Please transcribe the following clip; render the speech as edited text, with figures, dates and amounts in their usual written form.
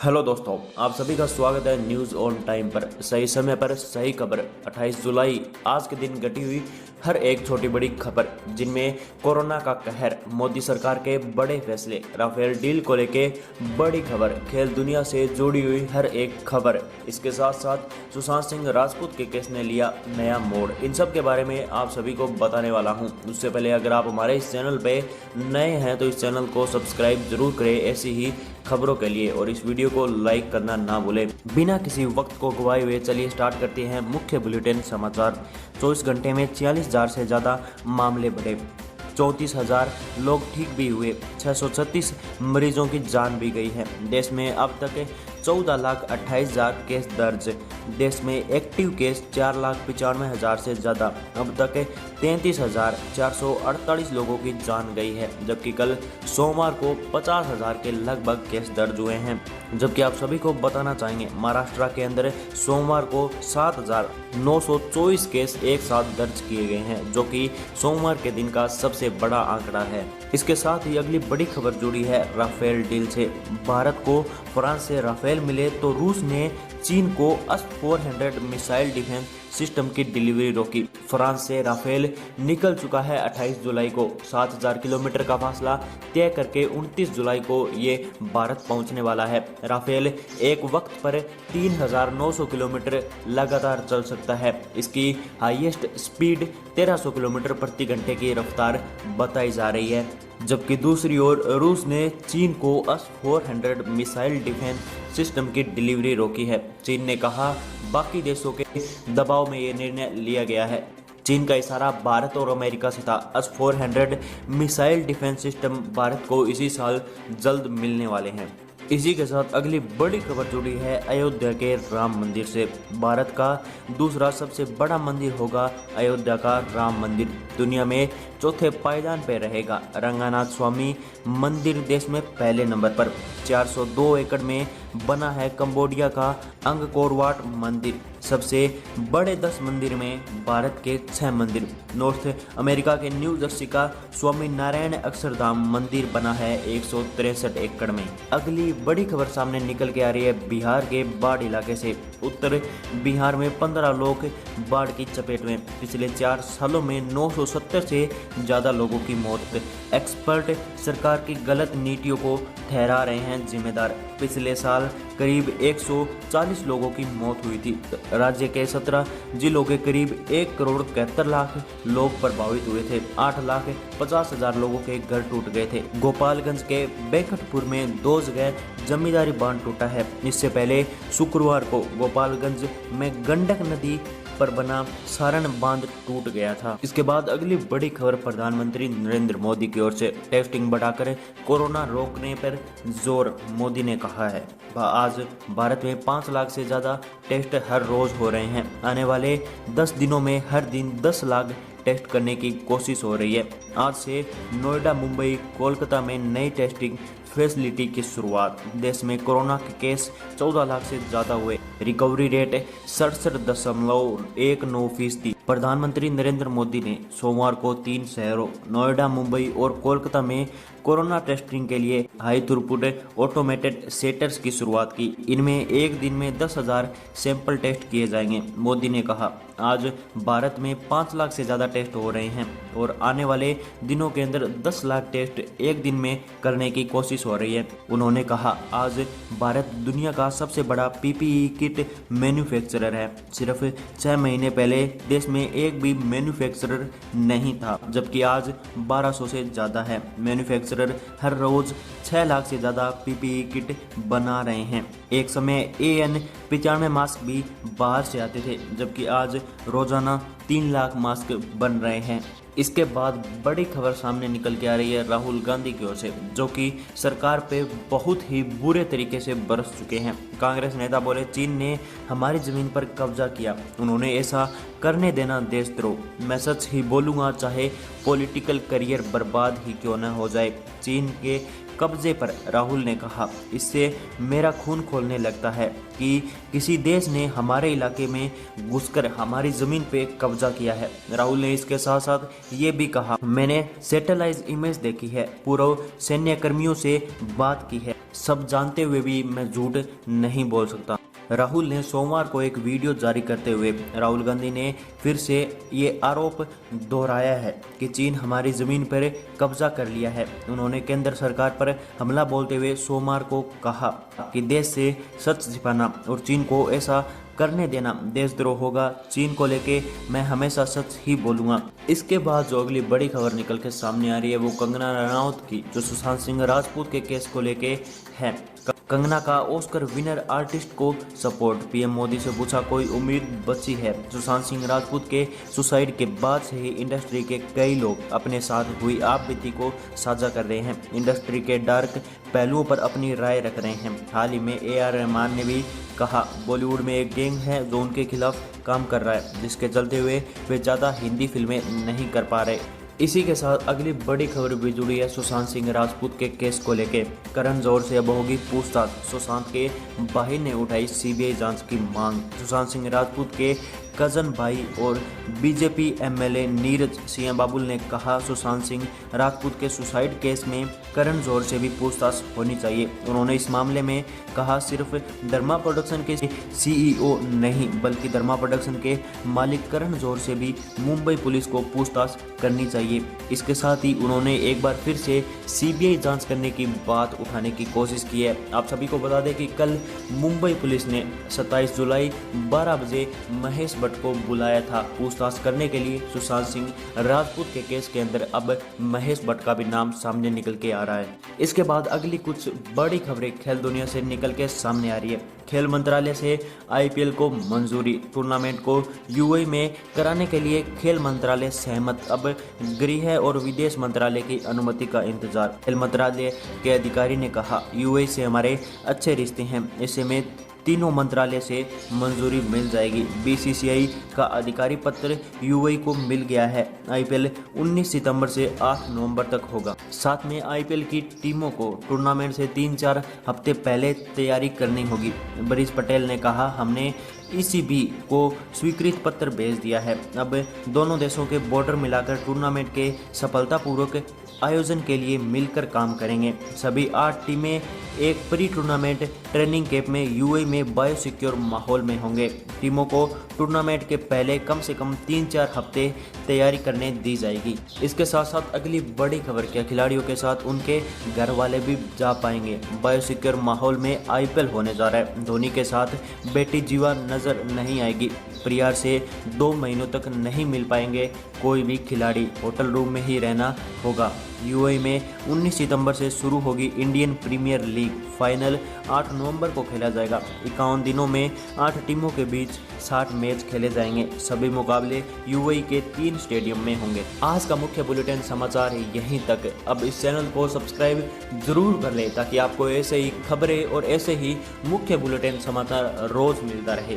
Hello दोस्तों, आप सभी का स्वागत है न्यूज़ ऑन टाइम पर। सही समय पर सही खबर। 28 जुलाई आज के दिन घटी हुई हर एक छोटी बड़ी खबर, जिनमें कोरोना का कहर, मोदी सरकार के बड़े फैसले, राफेल डील को लेके बड़ी खबर, खेल दुनिया से जुड़ी हुई हर एक खबर। इसके साथ साथ सुशांत सिंह राजपूत के केस ने लिया नया मोड़। इन सब के बारे में आप सभी को बताने वाला हूं। उससे पहले अगर आप हमारे इस चैनल पे नए हैं तो इस चैनल को सब्सक्राइब जरूर करें ऐसी ही खबरों के लिए, और इस वीडियो को लाइक करना ना भूलें। बिना किसी वक्त को गवाए हुए चलिए स्टार्ट करते हैं मुख्य बुलेटिन समाचार। 24 घंटे में 46,000 से ज़्यादा मामले बढ़े, 34,000 लोग ठीक भी हुए, 636 मरीजों की जान भी गई है। देश में अब तक 14,28,000 केस दर्ज। देश में एक्टिव केस 4,95,000 से ज़्यादा। अब तक 33,448 लोगों की जान गई है, जबकि कल सोमवार को 50,000 के लगभग केस दर्ज हुए हैं। जबकि आप सभी को बताना चाहेंगे, महाराष्ट्र के अंदर सोमवार को 7,924 केस एक साथ दर्ज किए गए हैं, जो कि सोमवार के दिन का सबसे बड़ा आंकड़ा है। इसके साथ ही अगली बड़ी खबर जुड़ी है राफेल डील से। भारत को फ्रांस से राफेल मिले तो रूस ने चीन को S-400 मिसाइल डिफेंस सिस्टम की डिलीवरी रोकी। फ्रांस से राफेल निकल चुका है 28 जुलाई को। 7,000 किलोमीटर का फासला तय करके 29 जुलाई को ये भारत पहुंचने वाला है। राफेल एक वक्त पर 3,900 किलोमीटर लगातार चल सकता है। इसकी हाईएस्ट स्पीड 1,300 किलोमीटर प्रति घंटे की रफ्तार बताई जा रही है। जबकि दूसरी ओर रूस ने चीन को S-400 मिसाइल डिफेंस सिस्टम की डिलीवरी रोकी है। चीन ने कहा, बाकी देशों के दबाव में ये निर्णय लिया गया है। चीन का इशारा भारत और अमेरिका से था। S-400 missile defence system Bharat को इसी साल जल्द मिलने वाले हैं। इसी के साथ अगली बड़ी खबर जुड़ी है अयोध्या के राम मंदिर से। भारत का दूसरा सबसे बड़ा मंदिर होगा अयोध्या का राम मंदिर। दुनिया में चौथे पायदान पर रहेगा। रंगनाथ स्वामी मंदिर देश में पहले नंबर पर 402 एकड़ में बना है। कंबोडिया का अंगकोर वाट मंदिर सबसे बड़े 10 मंदिर में भारत के 6 मंदिर। नॉर्थ अमेरिका के न्यू जर्सी का स्वामी नारायण अक्षरधाम मंदिर बना है 163 एकड़ में। अगली बड़ी खबर सामने निकल के आ रही है बिहार के बाढ़ इलाके से। उत्तर बिहार में 15 लोग बाढ़ की चपेट में। पिछले 4 सालों में 970 से ज़्यादा लोगों की मौत। एक्सपर्ट सरकार की गलत नीतियों को ठहरा रहे हैं जिम्मेदार। पिछले साल करीब 140 लोगों की मौत हुई थी। राज्य के 17 जिलों के करीब 1,71,00,000 लोग प्रभावित हुए थे। 8,50,000 लोगों के घर टूट गए थे। गोपालगंज के बेखटपुर में 2 जगह जमींदारी बांध टूटा है। इससे पहले शुक्रवार को गोपालगंज में गंडक नदी पर बना सारण बांध टूट गया था। इसके बाद अगली बड़ी खबर प्रधानमंत्री नरेंद्र मोदी की ओर से। टेस्टिंग बढ़ाकर कोरोना रोकने पर जोर, मोदी ने कहा है। आज भारत में 5 लाख से ज्यादा टेस्ट हर रोज हो रहे हैं। आने वाले 10 दिनों में हर दिन 10 लाख टेस्ट करने की कोशिश हो रही है। आज से नोएडा, मुंबई, कोलकाता में नई टेस्टिंग फैसिलिटी की शुरुआत। देश में कोरोना के केस 14 लाख से ज्यादा हुए। Recovery rate 67.19%। प्रधानमंत्री नरेंद्र मोदी ने सोमवार को 3 शहरों नोएडा, मुंबई और कोलकाता में कोरोना टेस्टिंग के लिए हाई थ्रूपुट ऑटोमेटेड सेंटर्स की शुरुआत की। इनमें एक दिन में 10,000 सैंपल टेस्ट किए जाएंगे। मोदी ने कहा, आज भारत में 5 लाख से ज़्यादा टेस्ट हो रहे हैं और आने वाले दिनों के अंदर 10 लाख टेस्ट एक दिन में करने की कोशिश हो रही है। उन्होंने कहा, आज भारत दुनिया का सबसे बड़ा PPE किट मैन्युफैक्चरर है। सिर्फ 6 महीने पहले देश में एक भी मैन्युफैक्चरर नहीं था, जबकि आज 1200 से ज़्यादा है। मैन्युफैक्चरर हर रोज 6 लाख से ज़्यादा PPE किट बना रहे हैं। एक समय AN95 मास्क भी बाहर से आते थे, जबकि आज रोजाना 3 लाख मास्क बन रहे हैं। इसके बाद बड़ी खबर सामने निकल के आ रही है राहुल गांधी की ओर से, जो कि सरकार पे बहुत ही बुरे तरीके से बरस चुके हैं। कांग्रेस नेता बोले, चीन ने हमारी जमीन पर कब्जा किया, उन्होंने ऐसा करने देना देशद्रोह। मैं सच ही बोलूँगा, चाहे पॉलिटिकल करियर बर्बाद ही क्यों न हो जाए। चीन के कब्जे पर, राहुल ने कहा। इससे मेरा खून खौलने लगता है कि किसी देश ने हमारे इलाके में घुसकर हमारी जमीन पे कब्जा किया है। राहुल ने इसके साथ साथ ये भी कहा, मैंने सैटेलाइट इमेज देखी है, पूर्व सैन्य कर्मियों से बात की है, सब जानते हुए भी मैं झूठ नहीं बोल सकता। राहुल ने सोमवार को एक वीडियो जारी करते हुए राहुल गांधी ने फिर से ये आरोप दोहराया है कि चीन हमारी जमीन पर कब्जा कर लिया है। उन्होंने केंद्र सरकार पर हमला बोलते हुए सोमवार को कहा कि देश से सच छिपाना और चीन को ऐसा करने देना देशद्रोह होगा। चीन को लेके मैं हमेशा सच ही बोलूंगा। इसके बाद जो अगली बड़ी खबर निकल के सामने आ रही है वो कंगना रनौत की, जो सुशांत सिंह राजपूत के केस को लेके है। कंगना का ऑस्कर विनर आर्टिस्ट को सपोर्ट, पीएम मोदी से पूछा कोई उम्मीद बची है। सुशांत सिंह राजपूत के सुसाइड के बाद से ही इंडस्ट्री के कई लोग अपने साथ हुई आपबीती को साझा कर रहे हैं, इंडस्ट्री के डार्क पहलुओं पर अपनी राय रख रहे हैं। हाल ही में AR रहमान ने भी कहा बॉलीवुड में एक गैंग है जो उनके खिलाफ काम कर रहा है, जिसके चलते हुए वे ज़्यादा हिंदी फिल्में नहीं कर पा रहे। इसी के साथ अगली बड़ी खबर भी जुड़ी है सुशांत सिंह राजपूत के केस को लेके। करण जौहर से अब होगी पूछताछ, सुशांत के भाई ने उठाई CBI जांच की मांग। सुशांत सिंह राजपूत के कजन भाई और BJP MLA नीरज सिंह बाबुल ने कहा सुशांत सिंह राजपूत के सुसाइड केस में करण जौहर से भी पूछताछ होनी चाहिए। उन्होंने इस मामले में कहा सिर्फ धर्मा प्रोडक्शन के CEO नहीं बल्कि धर्मा प्रोडक्शन के मालिक करण जौहर से भी मुंबई पुलिस को पूछताछ करनी चाहिए। इसके साथ ही उन्होंने एक बार फिर से CBI जांच करने की बात उठाने की कोशिश की है। आप सभी को बता दें कि कल मुंबई पुलिस ने 27 जुलाई 12 बजे महेश भट्ट को बुलाया था पूछताछ करने के लिए। सुशांत सिंह राजपूत के केस के अंदर अब महेश भट्ट का भी नाम सामने निकल के आ रहा है। इसके बाद अगली कुछ बड़ी खबरें खेल दुनिया से निकल के सामने आ रही है। खेल मंत्रालय से IPL को मंजूरी, टूर्नामेंट को UAE में कराने के लिए खेल मंत्रालय सहमत, अब गृह और विदेश मंत्रालय की अनुमति का इंतजार। खेल मंत्रालय के अधिकारी ने कहा UAE से हमारे अच्छे रिश्ते हैं, ऐसे में तीनों मंत्रालय से मंजूरी मिल जाएगी। BCCI का अधिकारी पत्र UAE को मिल गया है। IPL 19 सितंबर से 8 नवंबर तक होगा। साथ में IPL की टीमों को टूर्नामेंट से 3-4 हफ्ते पहले तैयारी करनी होगी। बरीश पटेल ने कहा हमने ECB को स्वीकृत पत्र भेज दिया है। अब दोनों देशों के बॉर्डर मिलाकर टूर्नामेंट के सफलतापूर्वक आयोजन के लिए मिलकर काम करेंगे। सभी 8 टीमें एक प्री टूर्नामेंट ट्रेनिंग कैंप में UAE में बायोसिक्योर माहौल में होंगे। टीमों को टूर्नामेंट के पहले कम से कम 3-4 हफ्ते तैयारी करने दी जाएगी। इसके साथ साथ अगली बड़ी खबर क्या, खिलाड़ियों के साथ उनके घर वाले भी जा पाएंगे। बायोसिक्योर माहौल में IPL होने जा रहा है। धोनी के साथ बेटी जीवा नजर नहीं आएगी। परिवार से 2 महीनों तक नहीं मिल पाएंगे कोई भी खिलाड़ी, होटल रूम में ही रहना होगा। UAE में 19 सितंबर से शुरू होगी इंडियन प्रीमियर लीग। फाइनल 8 नवंबर को खेला जाएगा। 51 दिनों में 8 टीमों के बीच 60 मैच खेले जाएंगे। सभी मुकाबले UAE के 3 स्टेडियम में होंगे। आज का मुख्य बुलेटिन समाचार यहीं तक। अब इस चैनल को सब्सक्राइब जरूर कर लें ताकि आपको ऐसे ही खबरें और ऐसे ही मुख्य बुलेटिन समाचार रोज मिलता रहे।